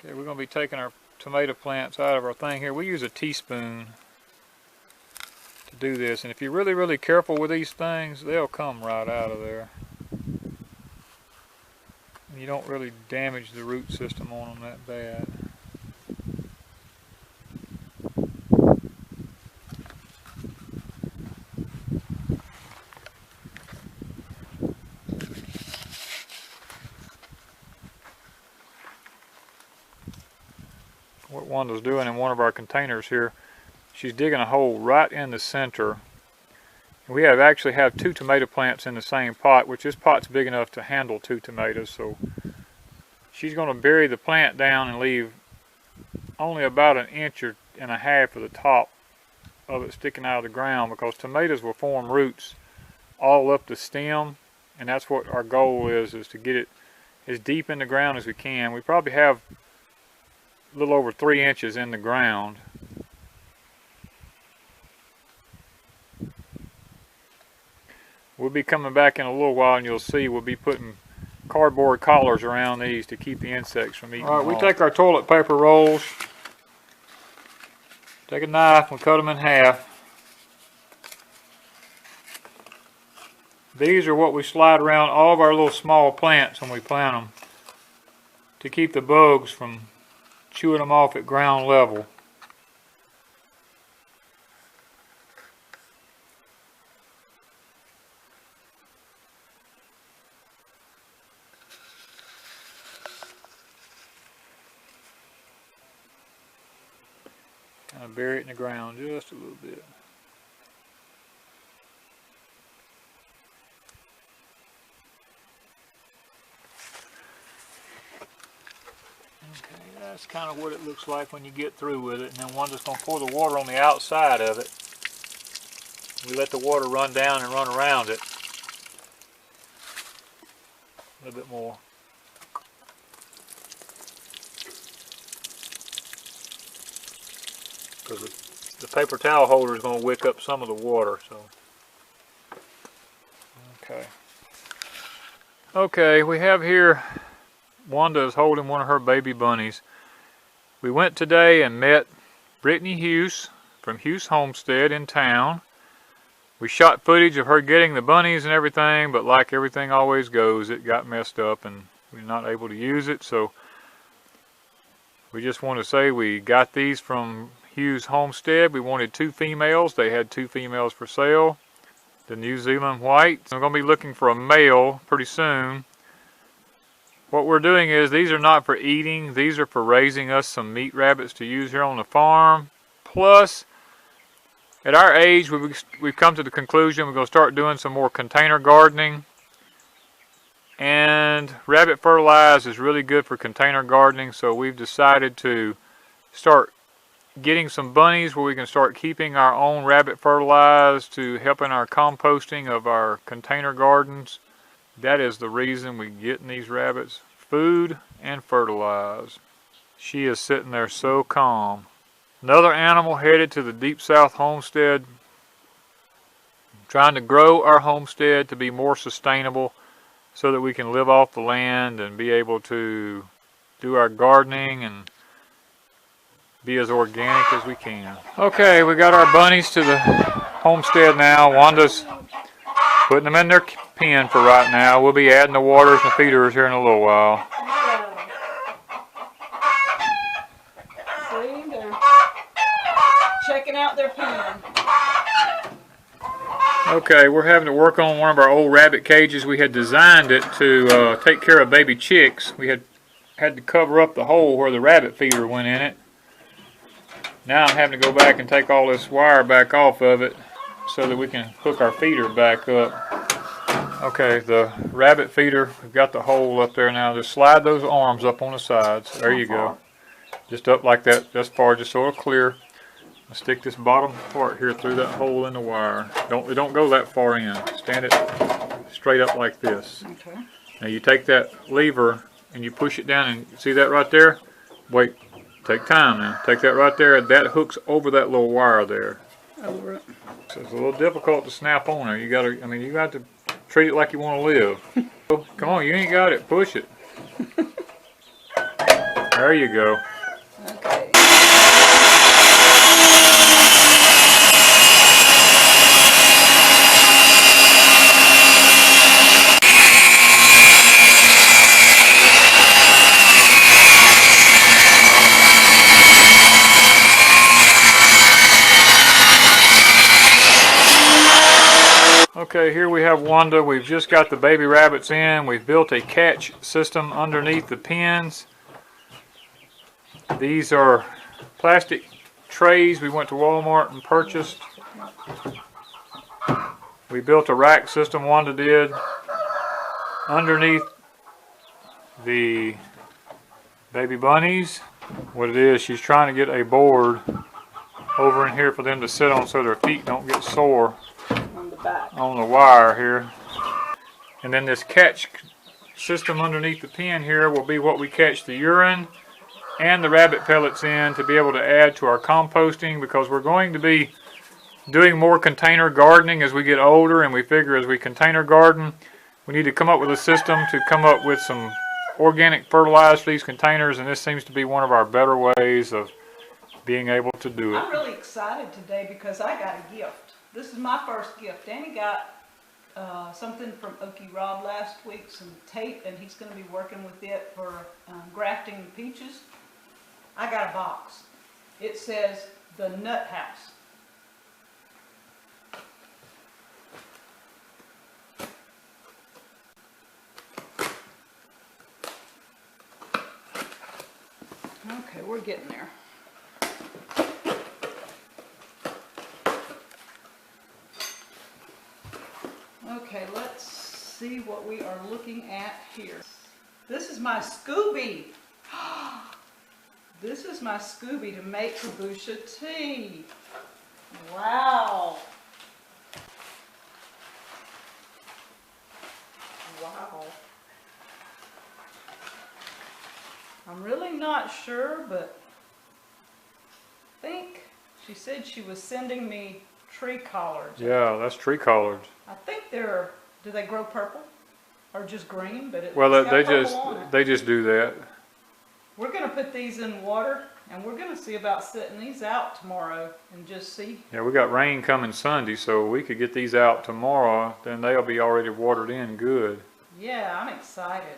Okay, we're going to be taking our tomato plants out of our thing here. We use a teaspoon to do this, and if you're really, really careful with these things, they'll come right out of there. You don't really damage the root system on them that bad. What Wanda's doing in one of our containers here, she's digging a hole right in the center. We actually have 2 tomato plants in the same pot, which this pot's big enough to handle 2 tomatoes. So she's going to bury the plant down and leave only about 1.5 inches of the top of it sticking out of the ground, because tomatoes will form roots all up the stem, and that's what our goal is to get it as deep in the ground as we can. We probably have a little over 3 inches in the ground. We'll be coming back in a little while, and you'll see we'll be putting cardboard collars around these to keep the insects from eating them. Alright, we take our toilet paper rolls, take a knife, and cut them in half. These are what we slide around all of our little small plants when we plant them, to keep the bugs from chewing them off at ground level. Kind of bury it in the ground just a little bit. Okay, that's kind of what it looks like when you get through with it. And then Wanda's going to pour the water on the outside of it. We let the water run down and run around it. A little bit more. Because the paper towel holder is going to wick up some of the water. So, okay, we have here, Wanda is holding one of her baby bunnies. We went today and met Brittany Hughes from Hughes Homestead in town. We shot footage of her getting the bunnies and everything, but like everything always goes, it got messed up and we're not able to use it. So we just want to say we got these from Hughes Homestead. We wanted 2 females. They had 2 females for sale. The New Zealand White. I'm going to be looking for a male pretty soon. What we're doing is, these are not for eating. These are for raising us some meat rabbits to use here on the farm. Plus, at our age, we've come to the conclusion we're going to start doing some more container gardening. And rabbit fertilizer is really good for container gardening, so we've decided to start getting some bunnies where we can start keeping our own rabbit fertilizer to help in our composting of our container gardens. That is the reason we're getting these rabbits. Food and fertilizer. She is sitting there so calm. Another animal headed to the Deep South Homestead. Trying to grow our homestead to be more sustainable so that we can live off the land and be able to do our gardening and be as organic as we can. Okay, we got our bunnies to the homestead now. Wanda's putting them in their pen for right now. We'll be adding the waters and feeders here in a little while. See, they're checking out their pen. Okay, we're having to work on one of our old rabbit cages. We had designed it to take care of baby chicks. We had to cover up the hole where the rabbit feeder went in it. Now I'm having to go back and take all this wire back off of it so that we can hook our feeder back up. Okay, the rabbit feeder, we've got the hole up there now. Just slide those arms up on the sides. There you go. Just up like that, just far, just so it'll clear. I'll stick this bottom part here through that hole in the wire. Don't go that far in. Stand it straight up like this. Okay. Now you take that lever and you push it down, and see that right there? Wait, take time now. Take that right there. That hooks over that little wire there. Over it. So it's a little difficult to snap on there. You got to treat it like you want to live. Come on, you ain't got it. Push it. There you go. Okay. Okay, here we have Wanda. We've just got the baby rabbits in. We've built a catch system underneath the pens. These are plastic trays we went to Walmart and purchased. We built a rack system, Wanda did, underneath the baby bunnies. What it is, she's trying to get a board over in here for them to sit on so their feet don't get sore On the back. on the wire here. And then this catch system underneath the pen here will be what we catch the urine and the rabbit pellets in to be able to add to our composting, because we're going to be doing more container gardening as we get older, and we figure as we container garden we need to come up with a system to come up with some organic fertilizer for these containers, and this seems to be one of our better ways of being able to do it. I'm really excited today because I got a gift. This is my first gift. Danny got something from Okie Rob last week, some tape, and he's going to be working with it for grafting peaches. I got a box. It says the Nut House. Okay, we're getting there. Okay, let's see what we are looking at here. This is my Scooby. This is my Scooby to make kombucha tea. Wow. Wow. I'm really not sure, but I think she said she was sending me tree collards. Yeah, that's tree collards. I think they're, do they grow purple or just green? But Well, it's got they purple just on it. they just do that. We're going to put these in water, and we're going to see about setting these out tomorrow and just see. Yeah, we got rain coming Sunday, so we could get these out tomorrow, then they'll be already watered in good. Yeah, I'm excited.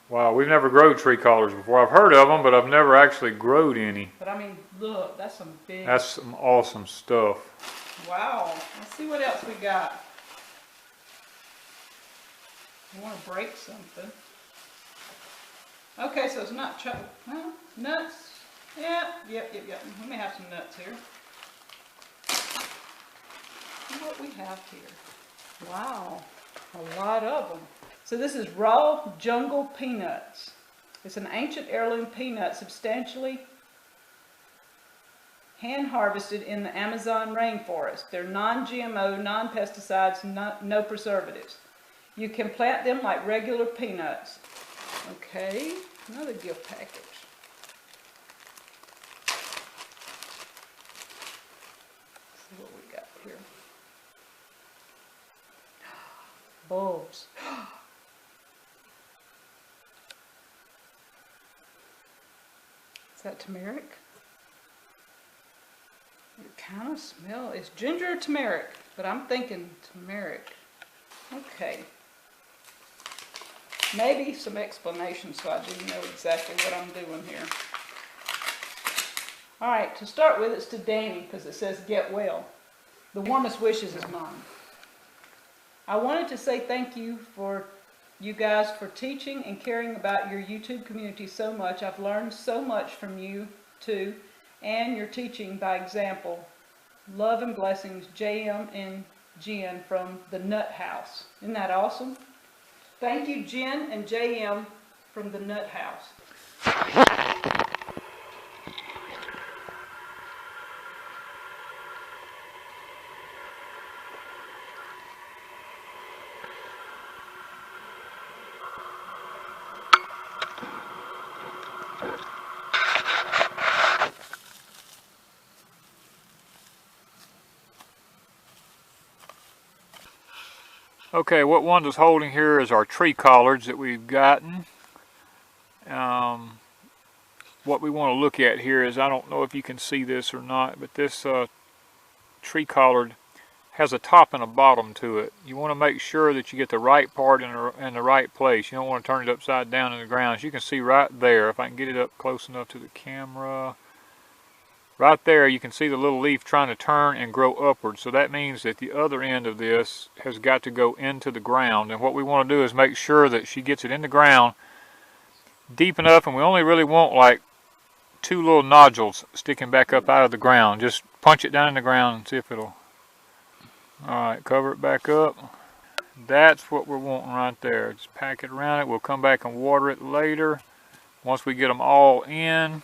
Wow, we've never growed tree collards before. I've heard of them, but I've never actually growed any. But I mean, look, that's some big. That's some awesome stuff. Wow. Let's see what else we got. I want to break something. Okay, so it's not well, nuts. Yeah, yep. We may have some nuts here. See what we have here. Wow, a lot of them. So this is raw jungle peanuts. It's an ancient heirloom peanut, substantially hand harvested in the Amazon rainforest. They're non-GMO, non-pesticides, no preservatives. You can plant them like regular peanuts. Okay, another gift package. Let's see what we got here. Bulbs. Is that turmeric? It kind of smells, it's ginger or turmeric, but I'm thinking turmeric. Okay. Maybe some explanation so I do know exactly what I'm doing here. Alright, to start with, it's to Danny because it says get well. The warmest wishes is mine. I wanted to say thank you for you guys for teaching and caring about your YouTube community so much. I've learned so much from you too, and your teaching by example. Love and blessings, JM and Jen from the Nut House. Isn't that awesome? Thank you, Jen and JM from the Nut House. Okay, what Wanda's holding here is our tree collards that we've gotten. what we want to look at here is, I don't know if you can see this or not, but this tree collard has a top and a bottom to it. You want to make sure that you get the right part in the right place. You don't want to turn it upside down in the ground. As you can see right there, if I can get it up close enough to the camera, right there you can see the little leaf trying to turn and grow upward. So that means that the other end of this has got to go into the ground. And what we want to do is make sure that she gets it in the ground deep enough, and we only really want like 2 little nodules sticking back up out of the ground. Just punch it down in the ground and see if it'll... Alright, cover it back up. That's what we're wanting right there. Just pack it around it. We'll come back and water it later once we get them all in.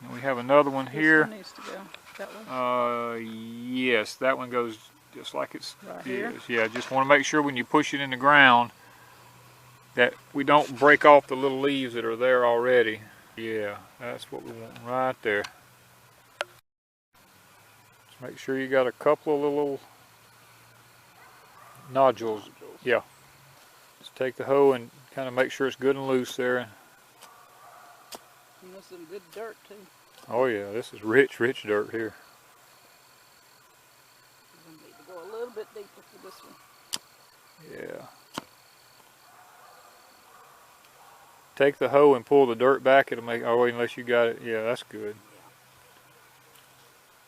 And we have another one here. This one needs to go. That one? Yes, that one goes just like it's right here. Yeah, just want to make sure when you push it in the ground that we don't break off the little leaves that are there already. Yeah, that's what we want right there. Just make sure you got a couple of little nodules. Yeah. Just take the hoe and kind of make sure it's good and loose there. And there's some good dirt too. Oh yeah, this is rich dirt here. We're going to need to go a little bit deeper for this one. Yeah. Take the hoe and pull the dirt back. It'll make, oh, unless you got it. Yeah, that's good.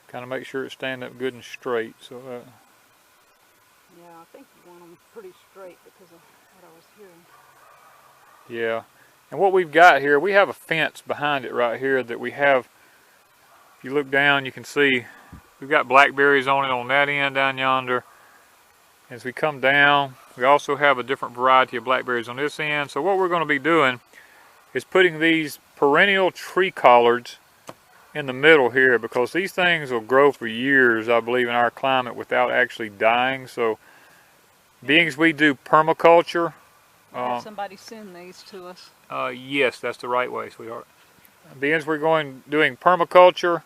Kind of make sure it's standing up good and straight. So yeah, I think you want them pretty straight because of what I was hearing. yeah. And what we've got here, we have a fence behind it right here that we have. If you look down, you can see we've got blackberries on it on that end down yonder. As we come down, we also have a different variety of blackberries on this end. So what we're going to be doing is putting these perennial tree collards in the middle here, because these things will grow for years, I believe, in our climate without actually dying. So being as we do permaculture, Have somebody send these to us. yes, that's the right way, sweetheart. Being as we're doing permaculture,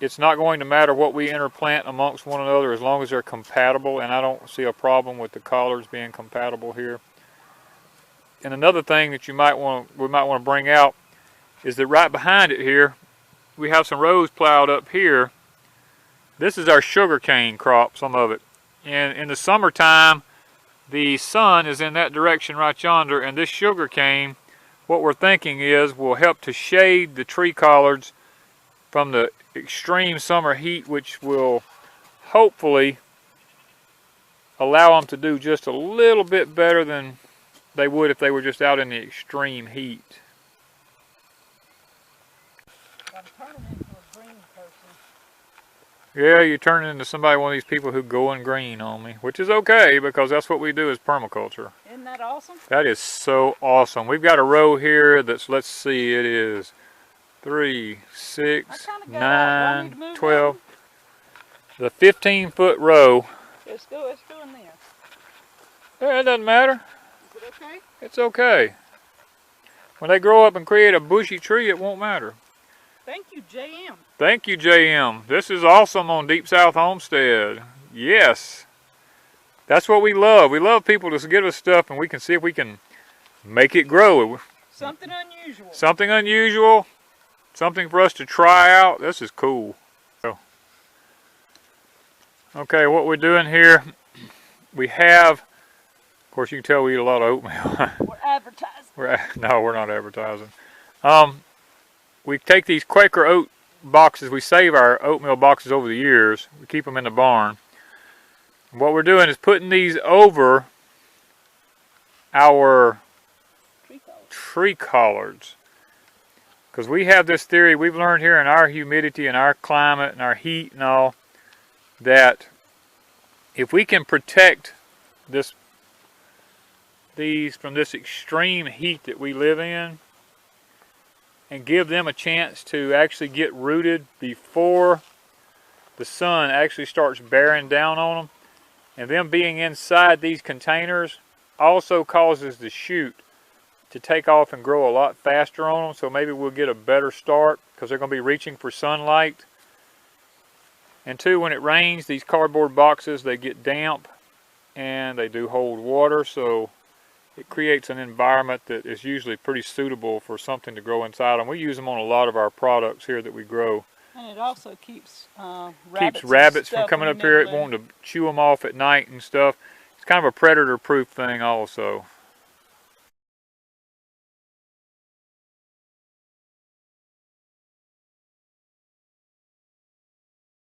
it's not going to matter what we interplant amongst one another as long as they're compatible, and I don't see a problem with the collards being compatible here. And another thing that we might want to bring out is that right behind it here, we have some rows plowed up here. This is our sugar cane crop, some of it. And in the summertime, the sun is in that direction right yonder, and this sugar cane, what we're thinking is, will help to shade the tree collards from the extreme summer heat, which will hopefully allow them to do just a little bit better than they would if they were just out in the extreme heat. I'm turning into a green person. Yeah, you're turning into somebody, one of these people who going green on me, which is okay because that's what we do as permaculture. Isn't that awesome? That is so awesome. We've got a row here that's, let's see, it is 3, 6, 9, 12. The 15-foot row. It's still in there. Yeah, it doesn't matter. Is it okay? It's okay. When they grow up and create a bushy tree, it won't matter. Thank you, JM. Thank you, JM. This is awesome on Deep South Homestead. Yes. That's what we love. We love people to give us stuff and we can see if we can make it grow. Something unusual. Something unusual. Something for us to try out. This is cool. So, okay, what we're doing here, we have, of course you can tell we eat a lot of oatmeal. We're advertising. No, we're not advertising. We take these Quaker oat boxes, we save our oatmeal boxes over the years, we keep them in the barn. And what we're doing is putting these over our tree collards. Because we have this theory, we've learned here in our humidity and our climate and our heat and all, that if we can protect these from this extreme heat that we live in, and give them a chance to actually get rooted before the sun actually starts bearing down on them. And them being inside these containers also causes the shoot to take off and grow a lot faster on them. So maybe we'll get a better start because they're going to be reaching for sunlight. And two, when it rains, these cardboard boxes, they get damp and they do hold water. So it creates an environment that is usually pretty suitable for something to grow inside. And we use them on a lot of our products here that we grow. And it also keeps Keeps rabbits, rabbits from coming up here nibbling. wanting to chew them off at night and stuff. It's kind of a predator-proof thing also.